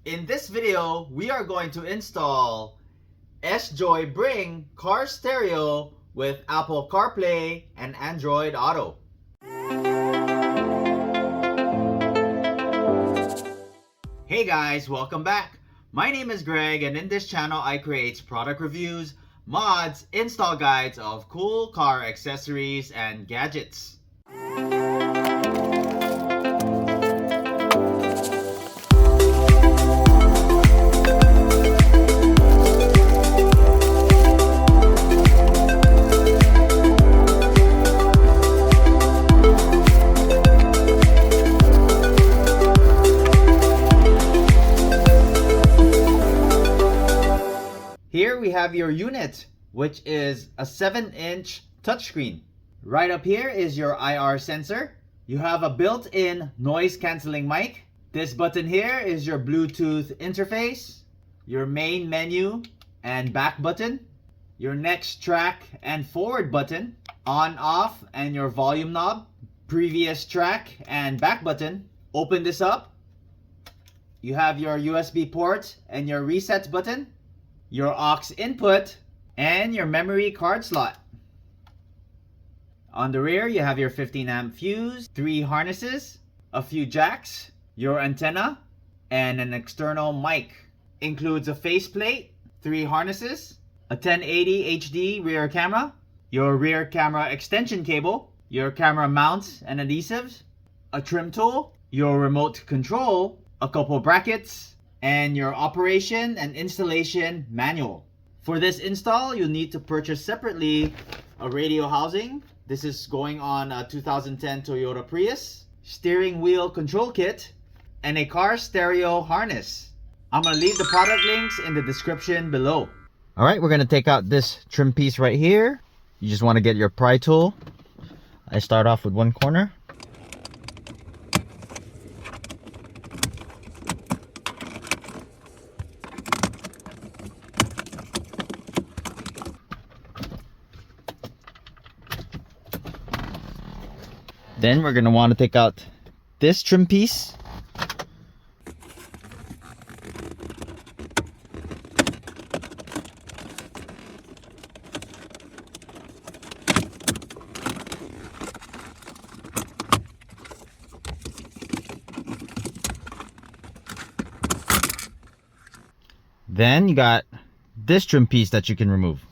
In this video, we are going to install SjoyBring Car Stereo with Apple Carplay and Android Auto. Hey guys, welcome back. My name is Greg, and in this channel I create product reviews, mods, install guides of cool car accessories and gadgets. Here we have your unit, which is a 7-inch touchscreen. Right up here is your IR sensor. You have a built-in noise cancelling mic. This button here is your Bluetooth interface, your main menu and back button, your next track and forward button, on off and your volume knob, previous track and back button. Open this up. You have your USB port and your reset button, your aux input, and your memory card slot. On the rear, you have your 15 amp fuse, 3 harnesses, a few jacks, your antenna, and an external mic. Includes a faceplate, 3 harnesses, a 1080 HD rear camera, your rear camera extension cable, your camera mounts and adhesives, a trim tool, your remote control, a couple brackets, and your operation and installation manual. For this install, you'll need to purchase separately a radio housing. This is going on a 2010 Toyota Prius, steering wheel control kit, and a car stereo harness. I'm gonna leave the product links in the description below. All right, we're gonna take out this trim piece right here. You just wanna get your pry tool. I start off with one corner. Then we're going to want to take out this trim piece. Then you got this trim piece that you can remove.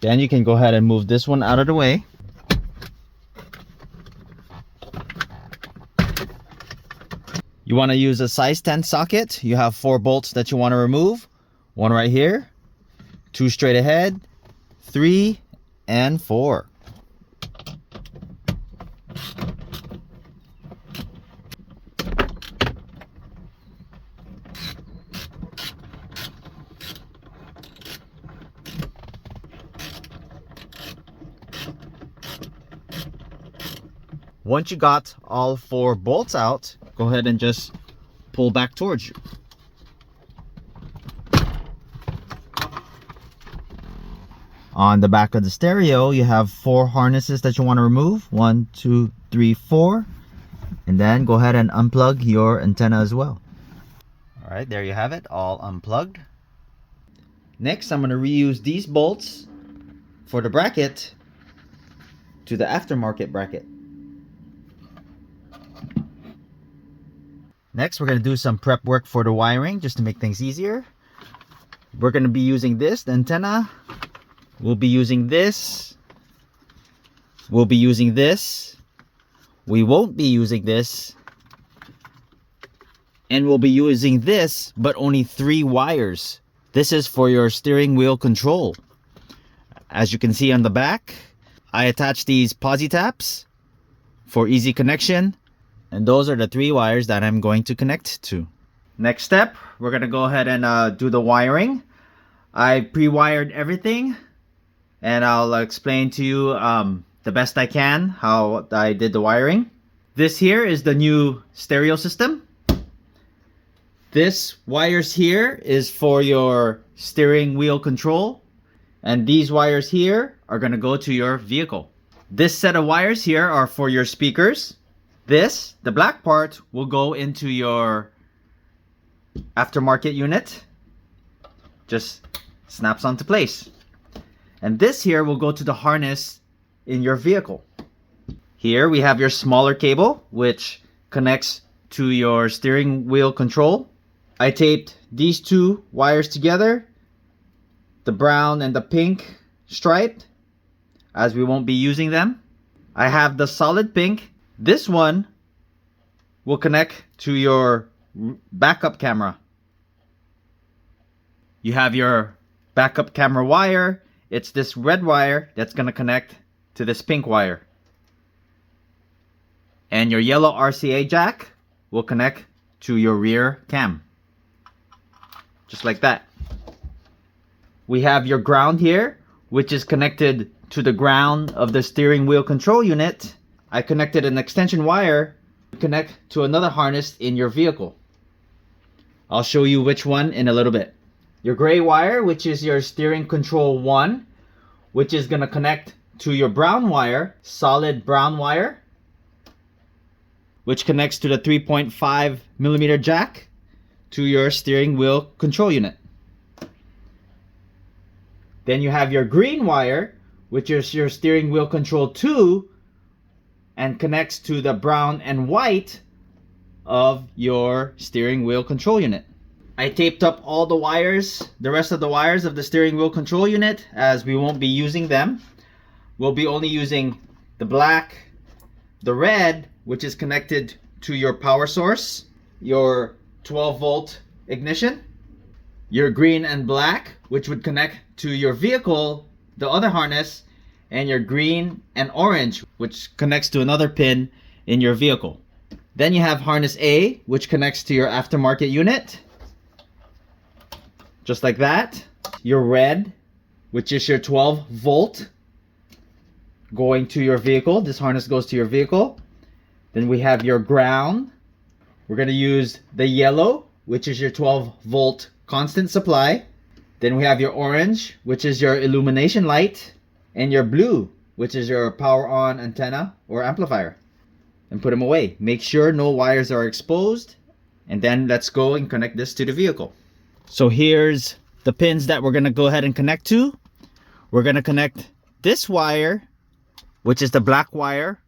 Then you can go ahead and move this one out of the way. You want to use a size 10 socket. You have 4 bolts that you want to remove. 1 right here, 2 straight ahead, 3 and 4. Once you got all 4 bolts out, go ahead and just pull back towards you. On the back of the stereo, you have 4 harnesses that you want to remove. 1, 2, 3, 4. And then go ahead and unplug your antenna as well. All right, there you have it, all unplugged. Next, I'm going to reuse these bolts for the bracket to the aftermarket bracket. Next, we're going to do some prep work for the wiring just to make things easier. We're going to be using this, the antenna. We'll be using this. We'll be using this. We won't be using this. And we'll be using this, but only 3 wires. This is for your steering wheel control. As you can see on the back, I attached these posi taps for easy connection. And those are the 3 wires that I'm going to connect to. Next step, we're going to go ahead and do the wiring. I pre-wired everything, and I'll explain to you the best I can how I did the wiring. This here is the new stereo system. This wires here is for your steering wheel control. And these wires here are going to go to your vehicle. This set of wires here are for your speakers. This, the black part, will go into your aftermarket unit. Just snaps onto place. And this here will go to the harness in your vehicle. Here we have your smaller cable, which connects to your steering wheel control. I taped these two wires together, the brown and the pink striped, as we won't be using them. I have the solid pink. This one will connect to your backup camera. You have your backup camera wire. It's this red wire that's going to connect to this pink wire. And your yellow RCA jack will connect to your rear cam. Just like that. We have your ground here, which is connected to the ground of the steering wheel control unit. I connected an extension wire to connect to another harness in your vehicle. I'll show you which one in a little bit. Your gray wire, which is your steering control 1, which is going to connect to your brown wire, solid brown wire, which connects to the 3.5 millimeter jack to your steering wheel control unit. Then you have your green wire, which is your steering wheel control 2 and connects to the brown and white of your steering wheel control unit. I taped up all the wires, the rest of the wires of the steering wheel control unit, as we won't be using them. We'll be only using the black, the red, which is connected to your power source, your 12 volt ignition, your green and black, which would connect to your vehicle, the other harness, and your green and orange, which connects to another pin in your vehicle. Then you have harness A, which connects to your aftermarket unit. Just like that. Your red, which is your 12 volt going to your vehicle. This harness goes to your vehicle. Then we have your ground. We're going to use the yellow, which is your 12 volt constant supply. Then we have your orange, which is your illumination light. And your blue, which is your power on antenna or amplifier. And put them away. Make sure no wires are exposed. And then let's go and connect this to the vehicle. So here's the pins that we're going to go ahead and connect to. We're going to connect this wire, which is the black wire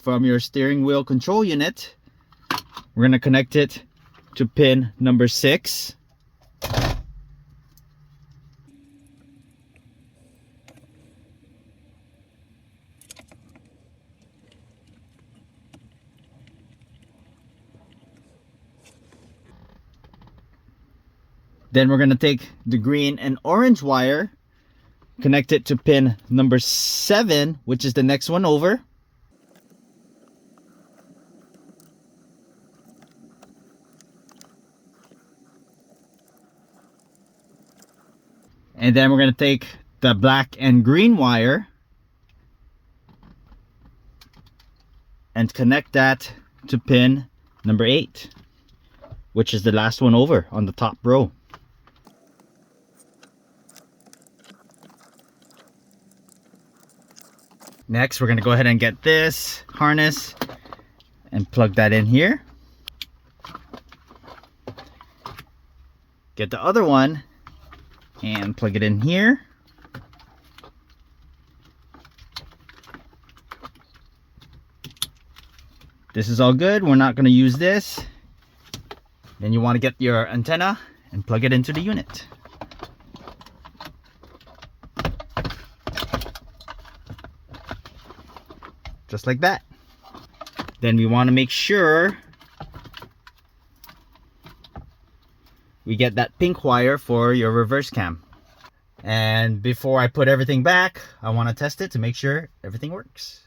from your steering wheel control unit. We're going to connect it to pin number 6. Then we're going to take the green and orange wire, connect it to pin number 7, which is the next one over. And then we're going to take the black and green wire and connect that to pin number 8, which is the last one over on the top row. Next, we're going to go ahead and get this harness and plug that in here. Get the other one and plug it in here. This is all good. We're not going to use this. Then you want to get your antenna and plug it into the unit. Just like that. Then we want to make sure we get that pink wire for your reverse cam. And before I put everything back, I want to test it to make sure everything works.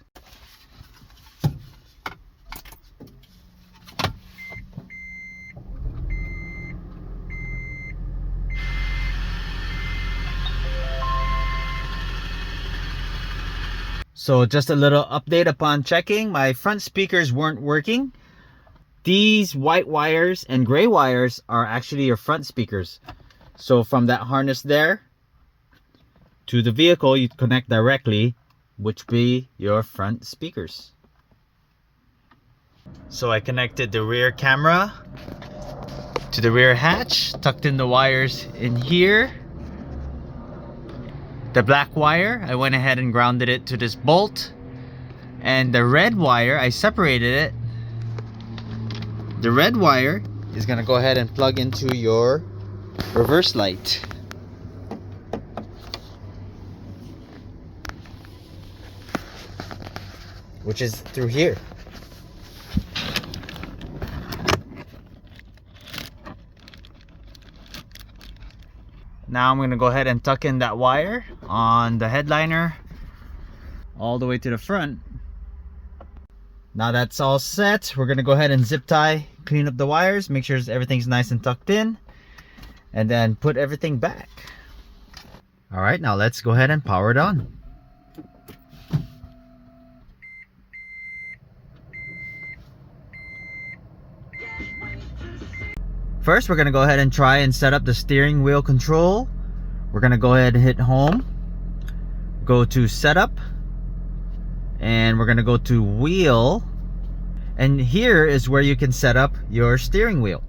So just a little update upon checking. My front speakers weren't working. These white wires and gray wires are actually your front speakers. So from that harness there to the vehicle, you connect directly, which be your front speakers. So I connected the rear camera to the rear hatch, tucked in the wires in here. The black wire, I went ahead and grounded it to this bolt. And the red wire, I separated it. The red wire is gonna go ahead and plug into your reverse light. Which is through here. Now I'm gonna go ahead and tuck in that wire on the headliner all the way to the front. Now that's all set. We're gonna go ahead and zip tie, clean up the wires, make sure everything's nice and tucked in, and then put everything back. All right, now let's go ahead and power it on. First, we're gonna go ahead and try and set up the steering wheel control. We're gonna go ahead and hit home, go to setup, and we're gonna go to wheel, and here is where you can set up your steering wheel.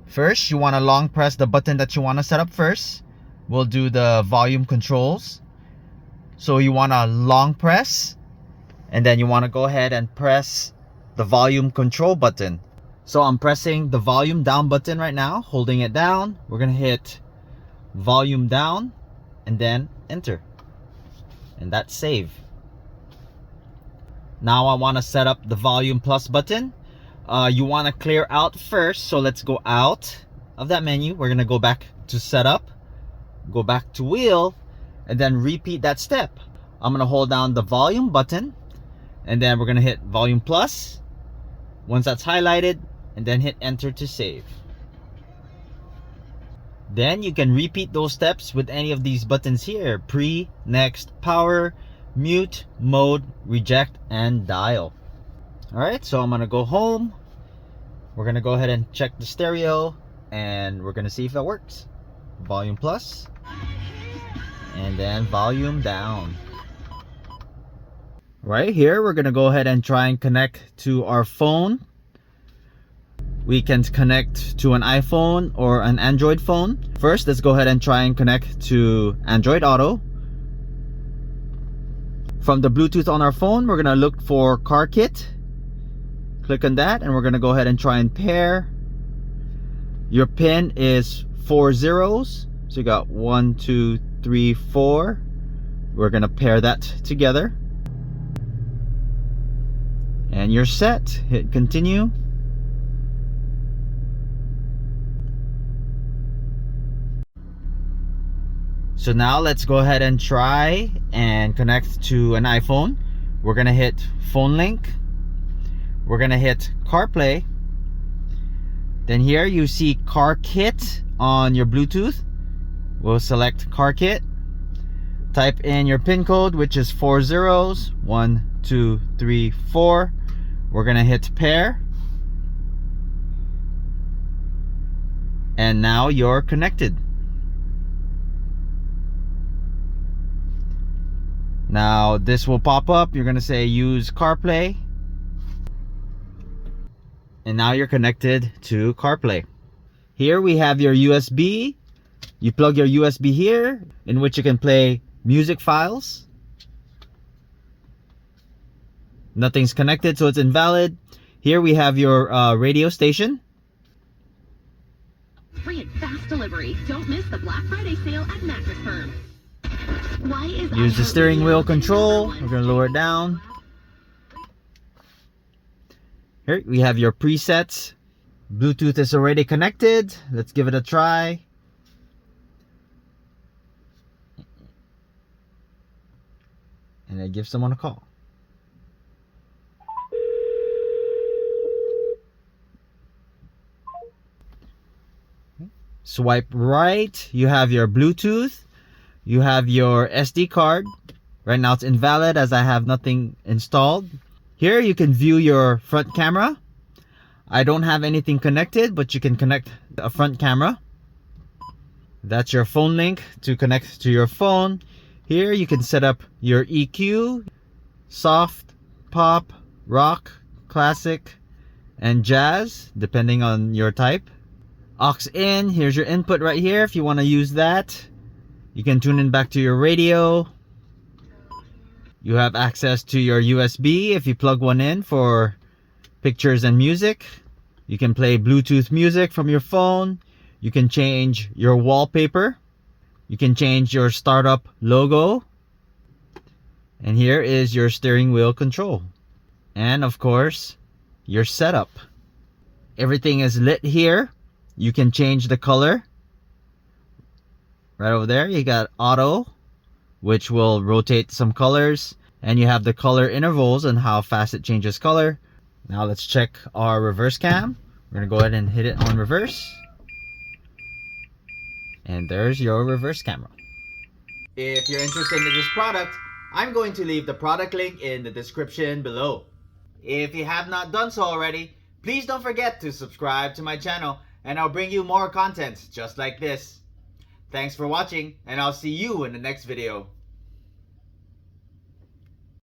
First, you want to long press the button that you want to set up first. We'll do the volume controls. So you want to long press, and then you want to go ahead and press the volume control button. So I'm pressing the volume down button right now, holding it down. We're gonna hit volume down and then enter, and that's save. Now I want to set up the volume plus button. You want to clear out first, so let's go out of that menu. We're gonna go back to setup, go back to wheel, and then repeat that step. I'm gonna hold down the volume button, and then we're gonna hit volume plus once that's highlighted, and then hit enter to save. Then you can repeat those steps with any of these buttons here: pre, next, power, mute, mode, reject, and dial. Alright, so I'm gonna go home. We're gonna go ahead and check the stereo, and we're gonna see if that works. Volume plus, and then volume down. Right here, we're gonna go ahead and try and connect to our phone. We can connect to an iPhone or an Android phone. First, let's go ahead and try and connect to Android Auto. From the Bluetooth on our phone, we're gonna look for Car Kit. Click on that, and we're gonna go ahead and try and pair. Your pin is 4 zeros, so you got 1, 2, 3, 4. We're gonna pair that together, and you're set. Hit continue. So now let's go ahead and try and connect to an iPhone. We're gonna hit phone link. We're gonna hit Carplay. Then here you see Car Kit on your Bluetooth. We'll select Car Kit. Type in your PIN code, which is 4 zeros, 1, 2, 3, 4. We're gonna hit pair. And now you're connected. Now this will pop up. You're gonna say use CarPlay, and now you're connected to CarPlay. Here we have your USB. You plug your USB here, in which you can play music files. Nothing's connected, so it's invalid. Here we have your radio station. Free and fast delivery. Don't miss the Black Friday sale at Mattress Firm. Why is Use the steering wheel control. We're gonna lower it down. Here we have your presets. Bluetooth is already connected. Let's give it a try. And then give someone a call. Swipe right. You have your Bluetooth. You have your SD card. Right now it's invalid as I have nothing installed. Here you can view your front camera. I don't have anything connected, but you can connect a front camera. That's your phone link to connect to your phone. Here you can set up your EQ, soft, pop, rock, classic, and jazz, depending on your type. Aux in, here's your input right here if you want to use that. You can tune in back to your radio. You have access to your USB if you plug one in for pictures and music. You can play Bluetooth music from your phone. You can change your wallpaper. You can change your startup logo. And here is your steering wheel control. And of course, your setup. Everything is lit here. You can change the color. Right over there, you got auto, which will rotate some colors. And you have the color intervals and how fast it changes color. Now let's check our reverse cam. We're gonna go ahead and hit it on reverse. And there's your reverse camera. If you're interested in this product, I'm going to leave the product link in the description below. If you have not done so already, please don't forget to subscribe to my channel and I'll bring you more content just like this. Thanks for watching and I'll see you in the next video.